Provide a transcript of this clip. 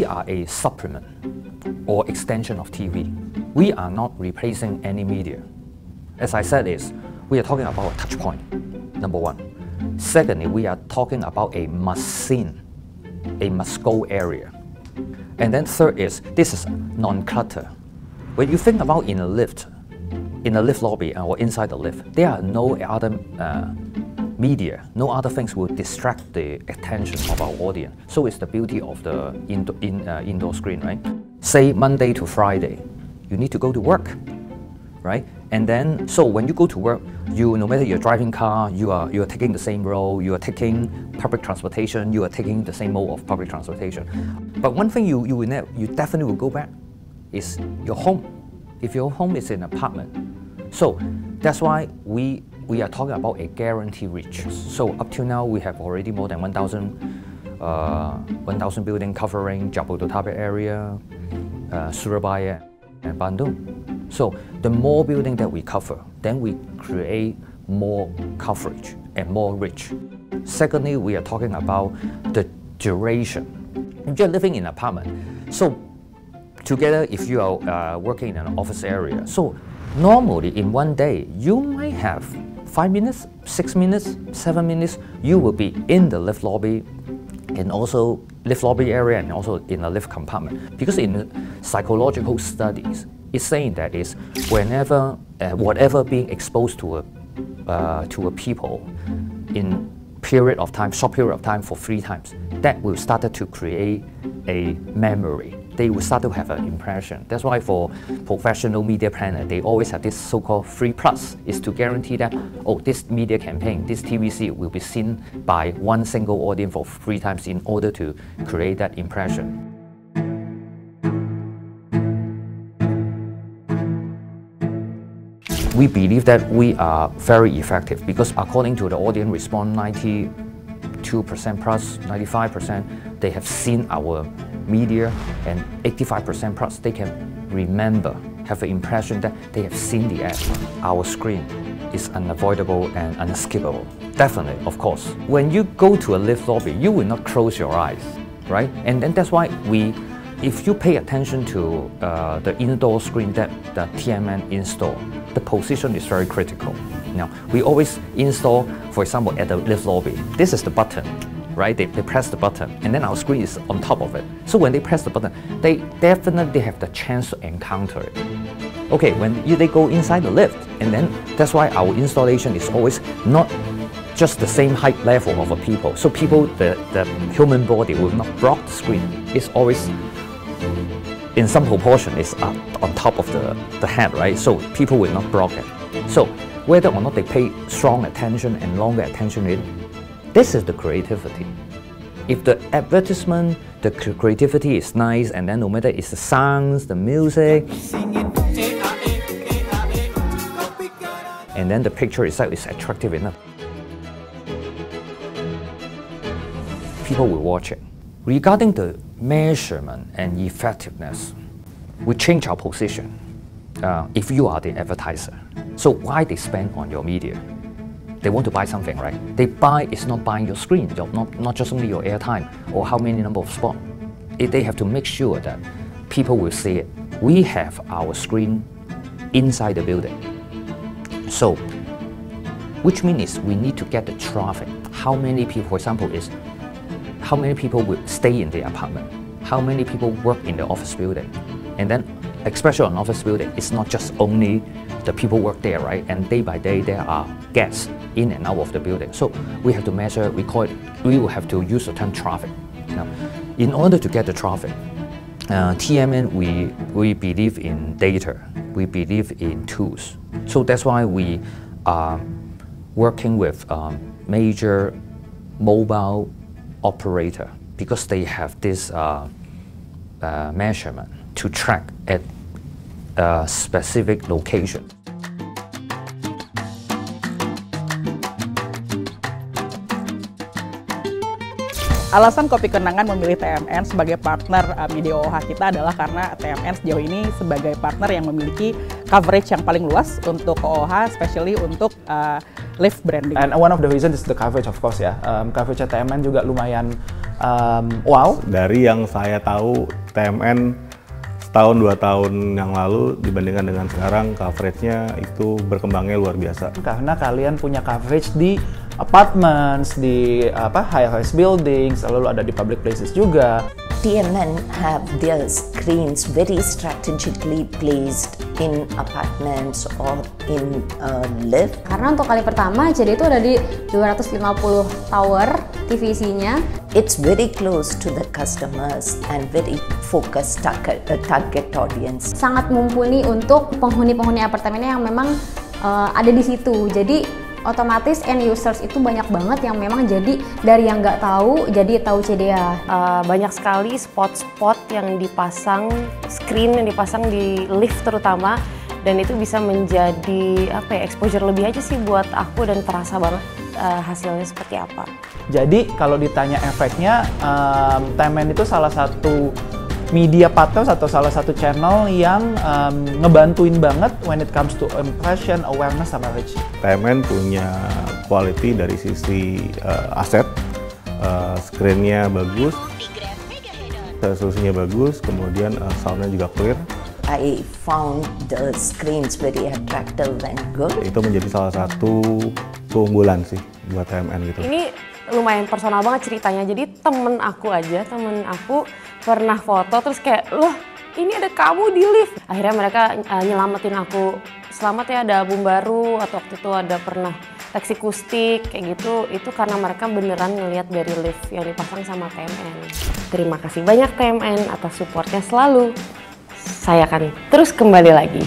are a supplement or extension of TV. We are not replacing any media. As I said, we are talking about a touch point, number one. Secondly, we are talking about a must-seen, a must-go area. And then third is, this is non-clutter. When you think about in a lift lobby or inside the lift, there are no other media, no other things will distract the attention of our audience. So it's the beauty of the indoor screen, right? Say Monday to Friday, you need to go to work, right? And then, so when you go to work, no matter you're driving car, you are taking the same road, you are taking public transportation, you are taking the same mode of public transportation. But one thing you definitely will go back is your home. If your home is an apartment. So that's why we are talking about a guaranteed reach. So up till now, we have already more than 1,000 buildings covering Jabodetabek area, Surabaya, and Bandung. So the more building that we cover, then we create more coverage and more reach. Secondly, we are talking about the duration. If you're living in an apartment, so together if you are working in an office area, so normally in one day, you might have 5 minutes, 6 minutes, 7 minutes, you will be in the lift lobby and also lift lobby area and also in a lift compartment. Because in psychological studies, it's saying that is whenever, whatever being exposed to a people in period of time, short period of time for 3 times, that will start to create a memory. They will start to have an impression. That's why for professional media planner, they always have this so-called 3+, is to guarantee that, oh, this media campaign, this TVC will be seen by one single audience for 3 times in order to create that impression. We believe that we are very effective because according to the audience response, 92% plus, 95%, they have seen our media, and 85% plus, they can remember, have the impression that they have seen the ad. Our screen is unavoidable and unskippable. Definitely, of course. When you go to a lift lobby, you will not close your eyes, right? And then that's why if you pay attention to the indoor screen that the TMN install, the position is very critical. Now, we always install, for example, at the lift lobby, this is the button, right? They press the button, and then our screen is on top of it. So when they press the button, they definitely have the chance to encounter it. Okay, when they go inside the lift, and then that's why our installation is always not just the same height level of a people. So people, the human body will not block the screen. It's always, in some proportion, is up on top of the head, right? So people will not block it. So whether or not they pay strong attention and longer attention to it, this is the creativity. If the advertisement, the creativity is nice, and then no matter it's the sounds, the music, and then the picture itself is attractive enough, people will watch it. Regarding the measurement and effectiveness, we change our position if you are the advertiser. So why they spend on your media? They want to buy something, right? They buy, it's not buying your screen, not just only your airtime or how many number of spots. They have to make sure that people will see it. We have our screen inside the building. So, which means we need to get the traffic. How many people, for example, how many people will stay in the apartment? How many people work in the office building? And then, especially on office building, it's not just only the people work there, right? And day by day, there are guests in and out of the building. So we have to measure, we will have to use the term traffic. Now, in order to get the traffic, TMN, we believe in data, we believe in tools. So that's why we are working with major mobile operator because they have this measurement to track at a specific location. Alasan Kopi Kenangan memilih TMN sebagai partner media OOH kita adalah karena TMN sejauh ini sebagai partner yang memiliki coverage yang paling luas untuk OOH, especially untuk lift branding. And one of the reasons is the coverage, of course ya. Coverage TMN juga lumayan wow. Dari yang saya tahu TMN setahun 2 tahun yang lalu dibandingkan dengan sekarang, coveragenya itu berkembangnya luar biasa. Karena kalian punya coverage di apartments, di high-rise buildings, lalu ada di public places juga. TMN have their screens very strategically placed in apartments or in lift. Karena untuk kali pertama jadi itu ada di 250 tower TVC-nya. It's very close to the customers and very focused target audience. Sangat mumpuni untuk penghuni-penghuni apartemennya yang memang ada di situ. Jadi otomatis end users itu banyak banget yang memang jadi dari yang nggak tahu jadi tahu CDA. Banyak sekali spot-spot yang dipasang, screen yang dipasang di lift terutama, dan itu bisa menjadi exposure lebih aja sih buat aku dan terasa banget hasilnya seperti apa. Jadi kalau ditanya efeknya, TMN itu salah satu media partners atau salah satu channel yang ngebantuin banget when it comes to impression, awareness, sama reach. TMN punya quality dari sisi aset, screen-nya bagus, resolusinya bagus, kemudian sound-nya juga clear. I found the screens very attractive and good. Itu menjadi salah satu keunggulan sih buat TMN gitu. Ini lumayan personal banget ceritanya. Jadi temen aku pernah foto terus kayak, loh ini ada kamu di lift. Akhirnya mereka nyelamatin aku. Selamat ya, ada album baru, atau waktu itu ada pernah Lexi Kustik kayak gitu. Itu karena mereka beneran ngelihat dari lift yang dipasang sama TMN. Terima kasih banyak TMN atas supportnya selalu. Saya akan terus kembali lagi.